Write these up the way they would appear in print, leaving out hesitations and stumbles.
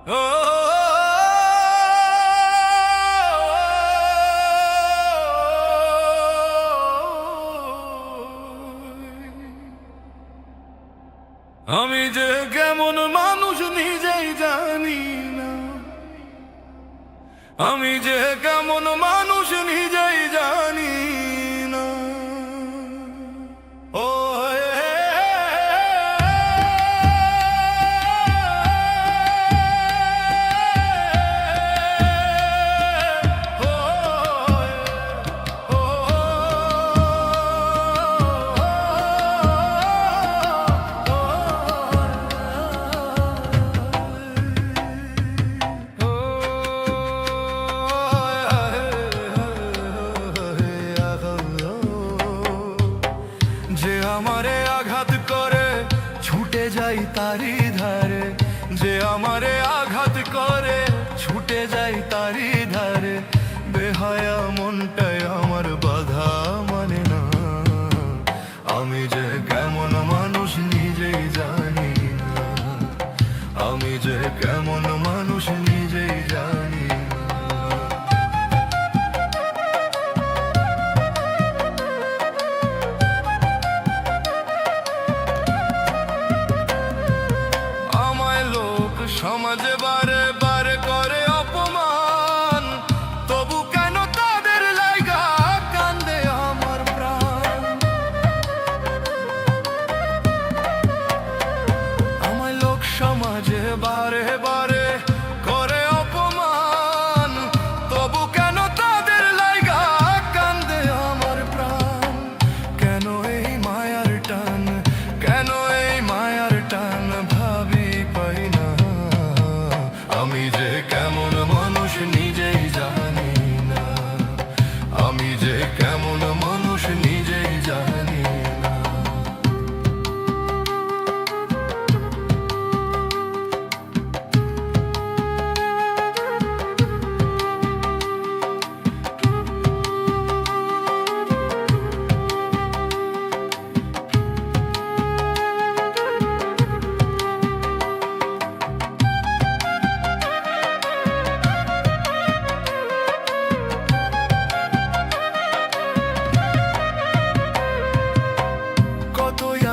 ও আমি যে কেমন মানুষ নিজেই জানি না, আমি যে কেমন মানুষ নিজেই জানি না। ও যে আমারে আঘাত করে ছুটে যাই তারি ধারে, যে আমারে আঘাত করে ছুটে যাই তারি ধারে, বেহায়া মনটাই আমার বাধা মানে না। আমি যে কেমন মানুষ নিজেই জানি না, আমি যে কেমন মানুষ নিজেই জানি না। সমাজে বারে বারে করে অপমান, তবু কেন তাদের লাইগা কান্দে আমার প্রাণ। আমায় লোক সমাজে বারে বারে করে অপমান, তবু কেন তাদের লাইগা কান্দে আমার প্রাণ। কেন এই মায়ার টান, কেন এই মায়ার টান ভাবি পাই না। আমি যে কেমন মানুষ নিজেই জানি না, আমি যে কেমন মানুষ নিজেই জানি না।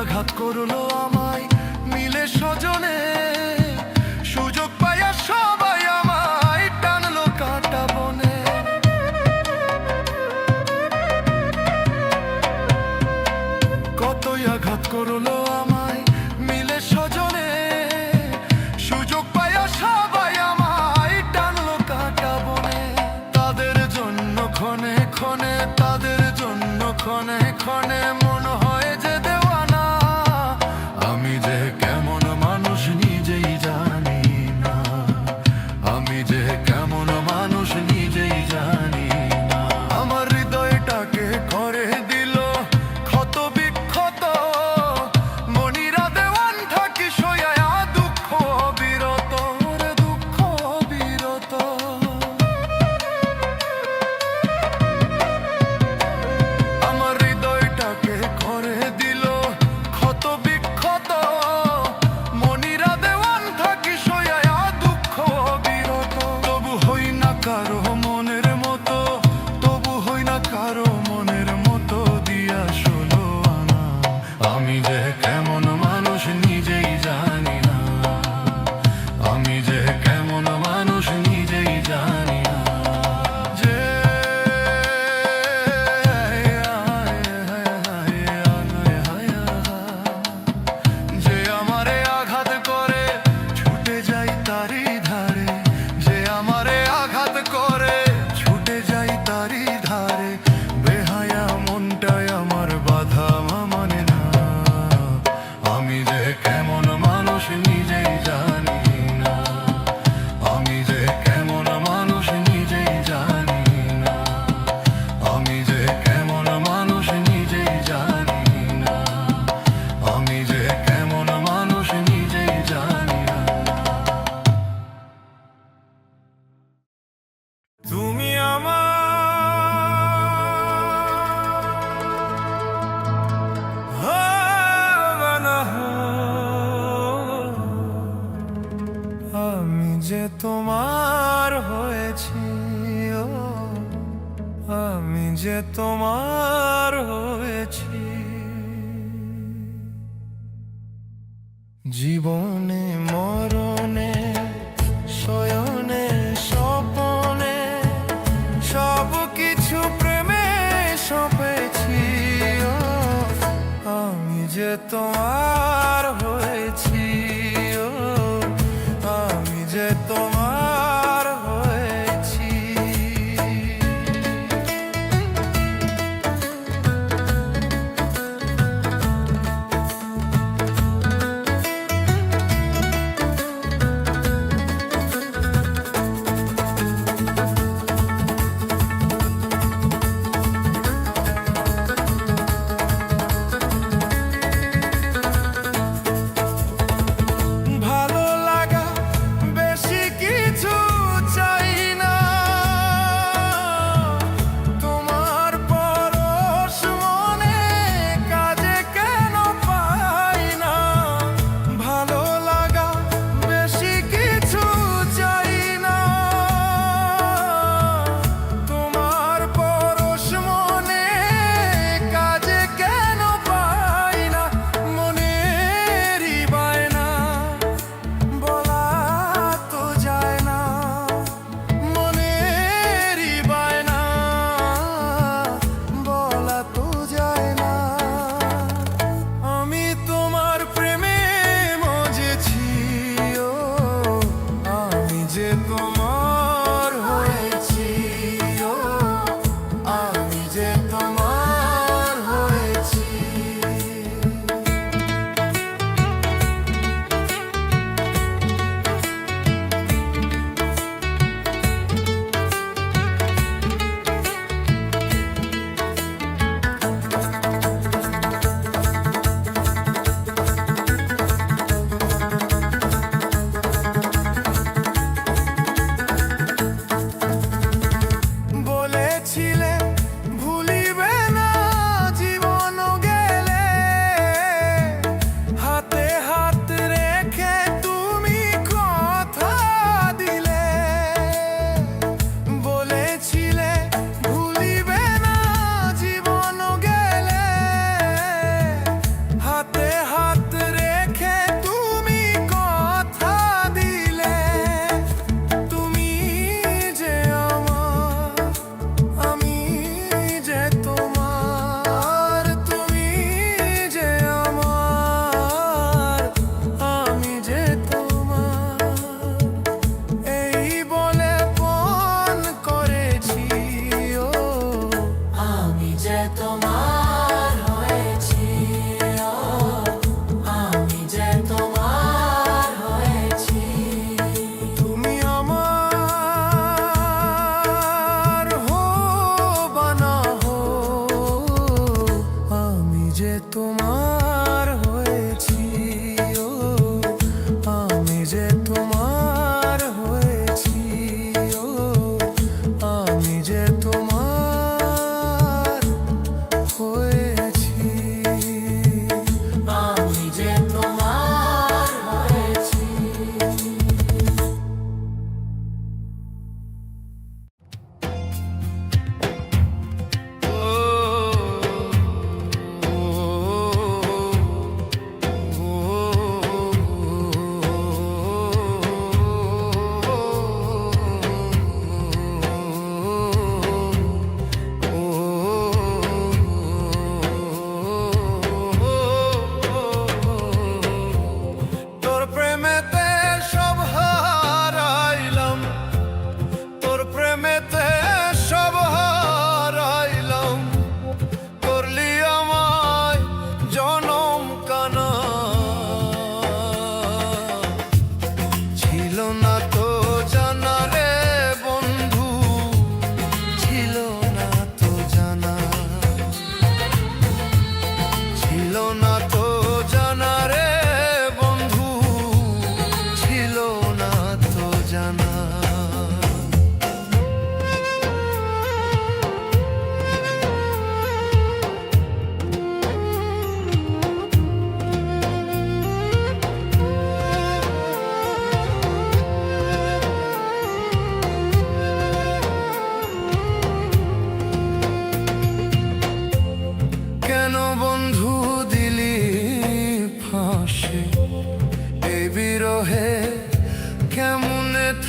আঘাত করলো আমায় মিলে স্বজনে, সুযোগ পাইয়া সবাই আমায় টানলো কাটা বনে। কতই আঘাত করলো আমায় মিলে স্বজনে, সুযোগ পাইয়া সবাই আমায় টানলো কাটা বনে। তাদের জন্য ক্ষণে ক্ষণে, তাদের জন্য ক্ষণে ক্ষণে মন হয় যে দেওয়ানা। আমি যে কেমন মানুষ নিজেই জানি না, আমি যে কেমন মানুষ নিজেই জানি না। আমার হৃদয়টাকে করে দিল ক্ষত বিক্ষত, মনিরা দেওয়ান থাকি সয়া দুঃখ বিরত, দুঃখ বিরত। আমার হৃদয়টাকে করে দিল ক্ষত বিক্ষত, মনিরা দেওয়ান থাকি সয়া দুঃখ বিরত। তবু হই না কারো মনের মতো, তবু হই না কারো মনের মতো দিয়া ষোলো আনা। আমি যে কেমন মানুষ নিজেই জানি না, আমি যে কেমন মানুষ নিজেই জানি না। যে যে আমারে আঘাত করে ছুটে যাই তারি ধারে, যে আমারে আঘাত করে ছুটে যাই তারি ধারে, বেহায়া মনটাই আমার বাধা মানে না। আমি যে কেমন মানুষ নিজেই জানি না, আমি যে কেমন মানুষ নিজেই জানি না, আমি যে কেমন মানুষ নিজেই জানি না, আমি যে কেমন মানুষ নিজেই জানি না। যে তোমার হয়েছি, ও আমি যে তোমার হয়েছি। জীবনে মরণে শয়নে স্বপনে সব কিছু প্রেমে সপেছি, ও আমি যে তোমার হয়েছি, ও আমি যে তোমার হয়েছি।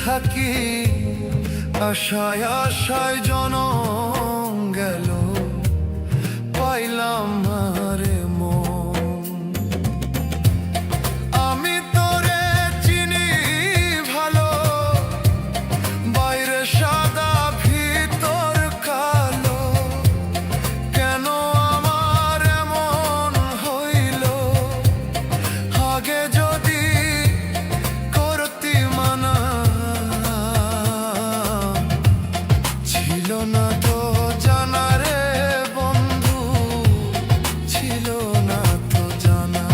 থাকি, আশায় আশায় জনম গেল, পাইলাম আরে মন। আমি তোরে চিনি ভালো, বাইরে সাদা ভিতর কালো, কেন আমার এমন হইল? আগে যদি করতি মানা, ছিল না তো জানা রে বন্ধু, ছিল না তো জানা,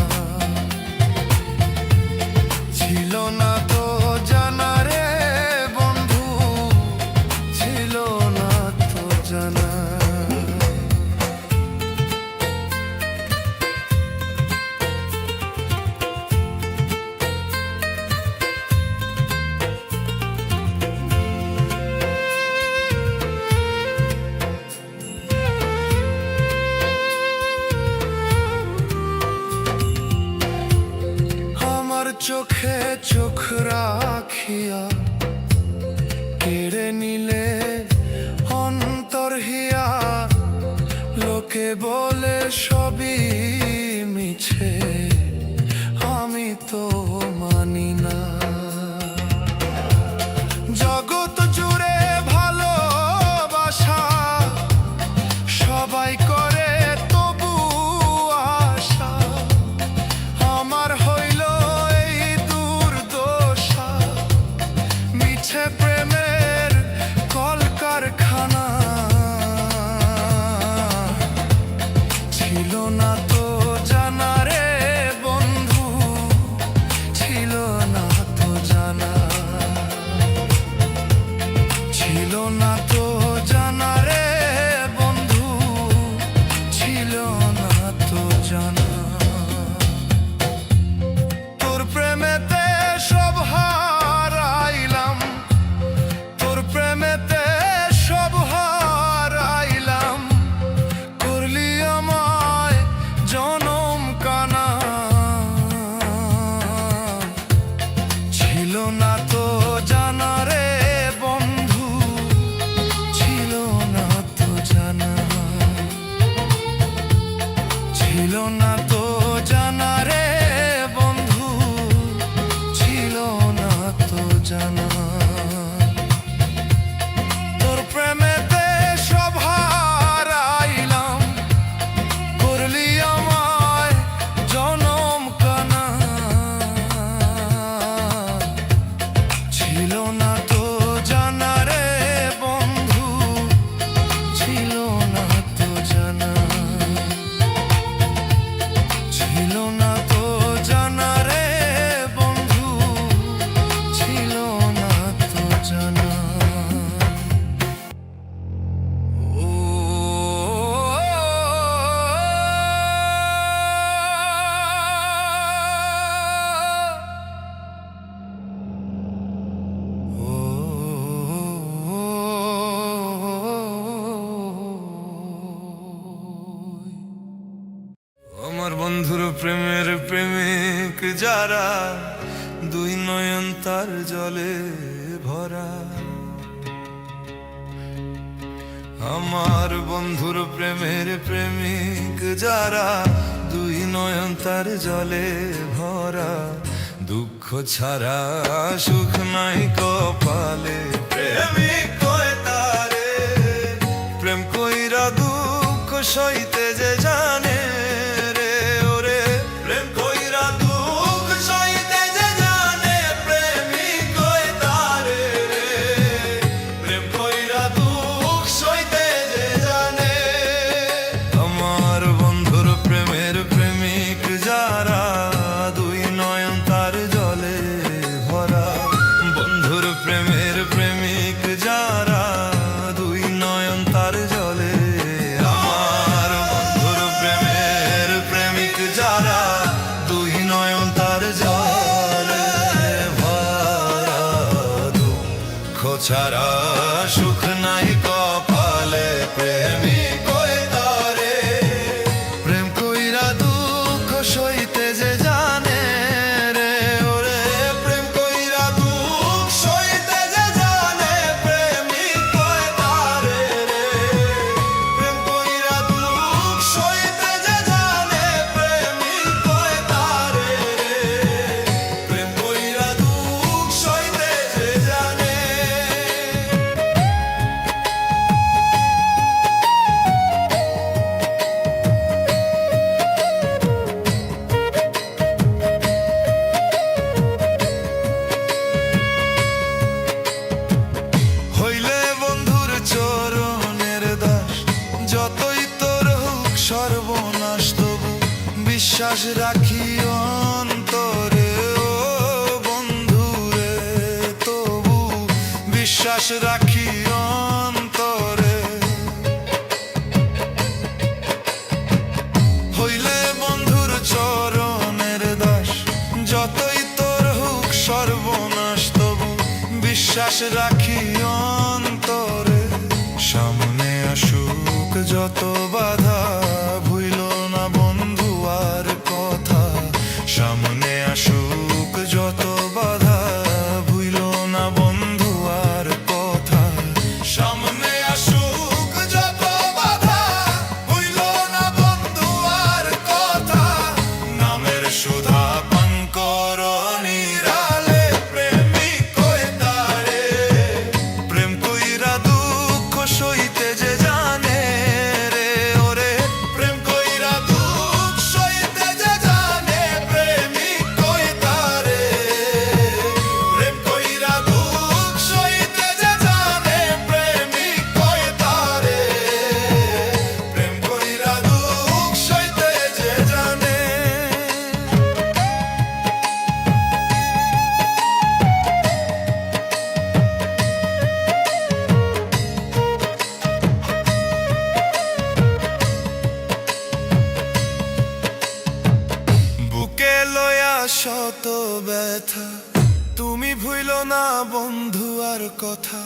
ছিল না তো জানা রে বন্ধু, ছিল না তো জানা। আমার চোখে চোখ রাখিয়া কেড়ে নিলে অন্তর হিয়া, লোকে বলে সবই মিছে, আমি তো মানি না। জগৎ জুড়ে ভালোবাসা সবাই করে তবু আশা, আমার হইল এই দুর্দশা, মিছে প্রেমের কলকারখানা। ছিল না তো জানা রে বন্ধু, ছিল না তো জানা, ছিল না তো জানা রে বন্ধু, ছিল না তো জানা। তোর প্রেমেতে সব হারাইলাম, তোর প্রেমেতে সব হারাইলাম, করলি আমায় জনম কানা। ছিল না তো জানা রে বন্ধু, ছিল না তো জানা, ছিল না তো জানা রে বন্ধু, ছিল না তো জানা। তোর প্রেমেতে সব হারাইলাম, করলি আমায় জনম কানা। ছিল না তো জানা রে বন্ধু, ছিল না তো জানা, ছিল না তো জানা রে বন্ধু, ছিল না তো জানা। ও আমার বন্ধুর প্রেমের প্রেমিক যারা, দুই নয়ন তার জলে ভরা। আমার বন্ধুর প্রেমের প্রেমিক যারা, দুই নয়ন তার জলে ভরা। দুঃখ ছাড়া সুখ নাই কপালে, প্রেমিক কয় তারে। প্রেম কইরা দুঃখ সইতে যে জানে রে, ওরে প্রেম কইরা দুঃখ সইতে যে জানে, প্রেমিক কয় তারে রে। প্রেম কইরা দুঃখ সইতে যে জানে। আমার বন্ধুর প্রেমের প্রেমিক যারা, দুই নয়ন তার জলে ভরা। বন্ধুর প্রেমের প্রেমিক যারা, দুই নয়ন তার জলে। আমার বন্ধুর প্রেমের প্রেমিক যারা, দুই নয়ন তার জলে ভরা। দুঃখ ছাড়া সুখ নাই কপালে, প্রেমিক কয় তারে। প্রেম কইরা দুঃখ সইতে যে জানে রে, ওরে প্রেম কইরা দুঃখ সইতে বিশ্বাস রাখি অন্তরে ও বন্ধুরে, তবু বিশ্বাস রাখি অন্তরে। হইলে বন্ধুর চরণের দাস, যতই তোর হোক সর্বনাশ, তবু বিশ্বাস রাখি অন্তরে। সামনে আসুক যত বাধা, ভুইল না বন্ধু আর কথা। সামনে আসুক যত বাধা, ভুইল না বন্ধু আর কথা। সামনে আসুক যত বাধা, ভুইল না বন্ধু আর কথা। নামের সুধা পান কর নিরালে, প্রেমিক কই তারে। প্রেম কইরা দুঃখ সইতে যে জানে রে ওরে, প্রেম কইরা দুঃখ সইতে যে জানে, প্রেমিক কই তারে। প্রেম কইরা দুঃখ সইতে যে জানে, প্রেমিক কই তারে। প্রেম কইরা দুঃখ সইতে যে জানে। বুকে লয়া শত ব্যথা, তুমি ভুইল না বন্ধু আর কথা।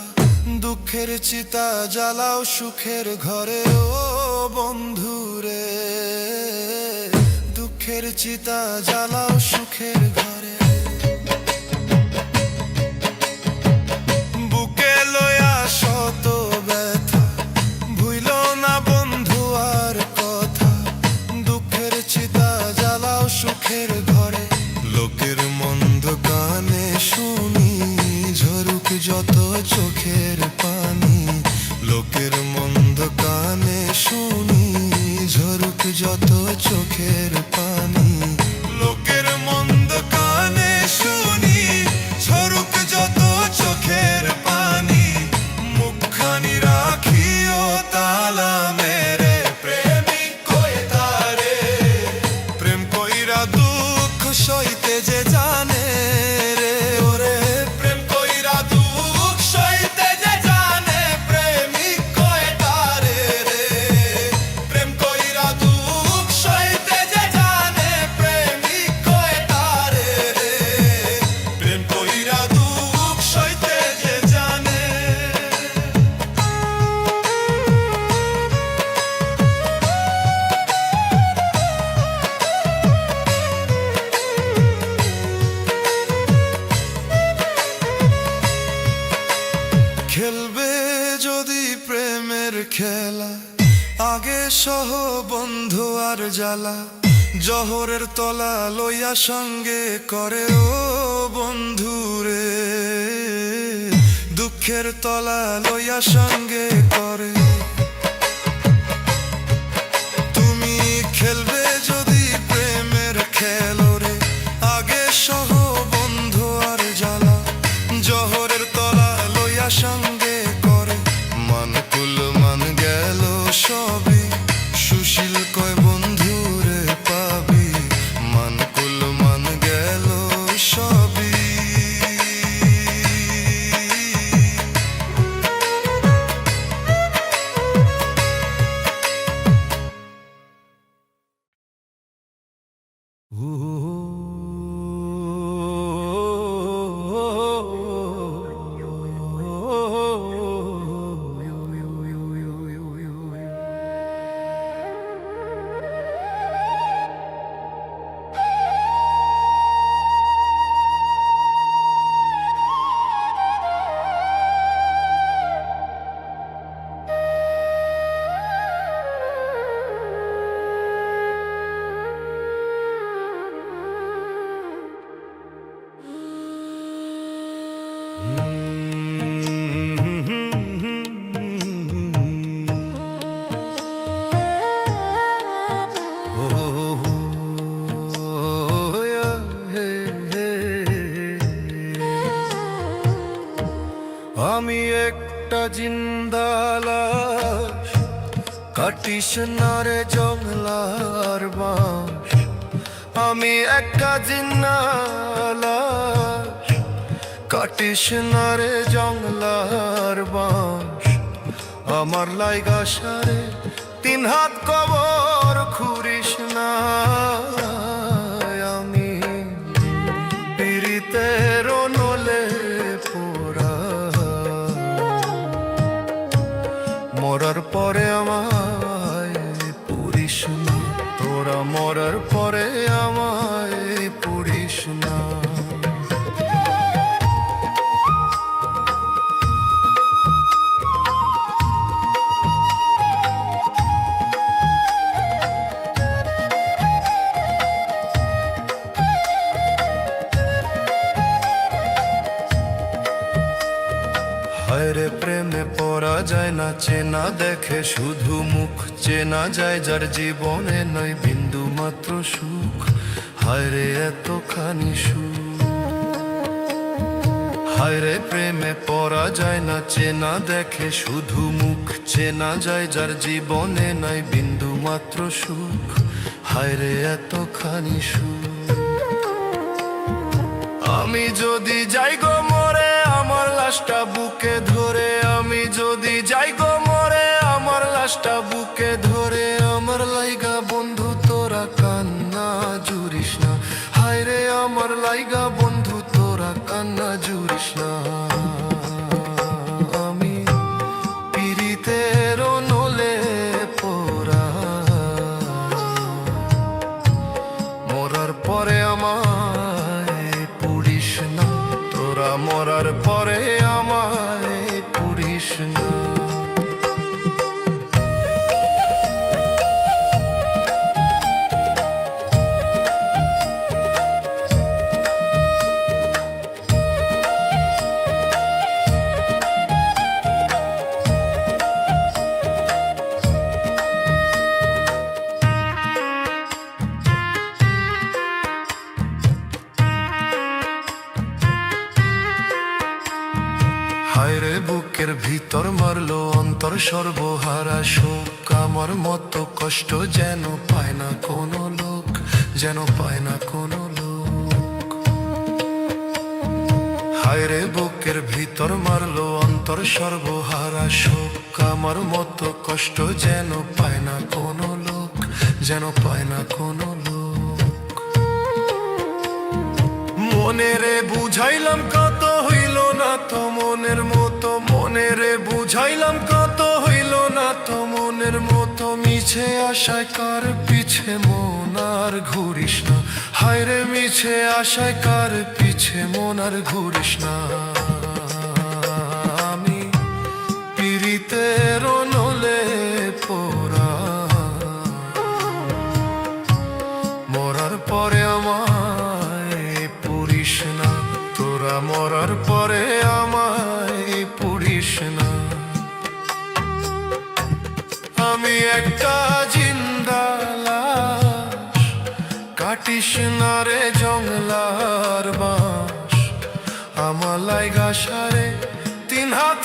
দুঃখের চিতা জ্বালাও সুখের ঘরে ও বন্ধুরে, দুঃখের চিতা জ্বালাও সুখের ঘরে। বুকে লয়া শত ব্যথা, ভুইল না বন্ধু আর কথা। দুঃখের চিতা জ্বালাও সুখের ঘরে। লোকের মন্দ গানে শুনি, ঝরুক যত চোখের পানি। লোকের মন্দ গানে শুনি, ঝরুক যত চোখের পানি। লোকের মন্দ গানে শুনি, ঝরুক যত চোখের পানি। মুখখানি রাখিও তালা মেরে, প্রেমিক কই তারে। প্রেম কইরা দুঃখ সইতে যে জানে রে ওরে, প্রেম কইরা দুঃখ সইতে যে জানে, প্রেমিক কই তারে রে। প্রেম কইরা দুঃখ সইতে যে জানে, প্রেমিক কই তারে রে। প্রেম কইরা দুঃখ সইতে যে জানে। খেলবে যদি প্রেমের খেলা, আগে সহ বন্ধু আর জ্বালা। জহরের তলা লইয়া সঙ্গে করে ও বন্ধুরে, দুঃখের তলা লইয়া সঙ্গে করে। তুমি খেলবে যদি প্রেমের খেলোরে, আগে সহ বন্ধু আর জ্বালা। জহরের তলা লইয়া সঙ্গে করে। মানকুল মান গেল সবই, সুশীল কয় বন্ধুরে পাবি। মানকুল মান গেল সবই। আমি একটা জিন্দা লাশ, কাটিস না রে জংলার বাঁশ। আমি একটা জিন্নালাশ, কাটিস না রে জংলার বাঁশ। আমার লাইগা সারে 3 হাত কবর খুঁড়িস না। আমি পীড়িতের নলে পোড়া, মরার পরে আমায় পুরিস না। তোরা মরার পরে আমায় পুরিস না। হায়রে প্রেমে পড়া যায় না, চেনা দেখে শুধু মুখ। চেনা যায় যার জীবনে নয় বিন্দু মাত্র সুখ। হায়রে এতখানি সুখ। হায়রে প্রেমে পড়া যায় না, চেনা দেখে শুধু মুখ। চেনা যায় যার জীবনে নাই বিন্দু মাত্র সুখ। হায়রে এতখানি সুখ। আমি যদি যাই গো মরে আমার লাশটা বুকে ধরে। আমি যদি যাই গো মরে আমার লাশটা বুকে ধরে। আমার লাইগা বন্ধু তোরা কান্না জুড়িস না। হায়রে আমার লাইগা বন্ধু তোরা কান্না জুড়িস না। আমি পীড়িতের নলে পোড়া, মরার পরে আমায় পুরিস না। তোরা মরার পরে আমায় পুরিস না। হায়রে বুকের ভিতর মারলো অন্তর সর্বহারা শোক। আমার মতো কষ্ট যেন পায় না কোনো লোক, যেন পায় না কোনো লোক। হায়রে বুকের ভিতর মারলো অন্তর সর্বহারা শোক। আমার মতো কষ্ট যেন পায় না কোনো লোক, যেন পায় না কোনো লোক। মনেরে বুঝাইলাম কত হইল না তো মনের মতো। মনেরে বুঝাইলাম কত হইল না তো মনের মতো। মিছে আশায় কার পিছে মন আর ঘুরিস না। হায়রে মিছে আশায় কার পিছে মন আর ঘুরিস না। আমি পীড়িতের নলে পোড়া, মরার পরে আমায় পুরিস না। তোরা মরার পরে আমায় পুরিস না। আমি একটা জিন্দা লাশ, কাটিস না রে জংলার বাঁশ। আমার লাইগা সারে 3 হাত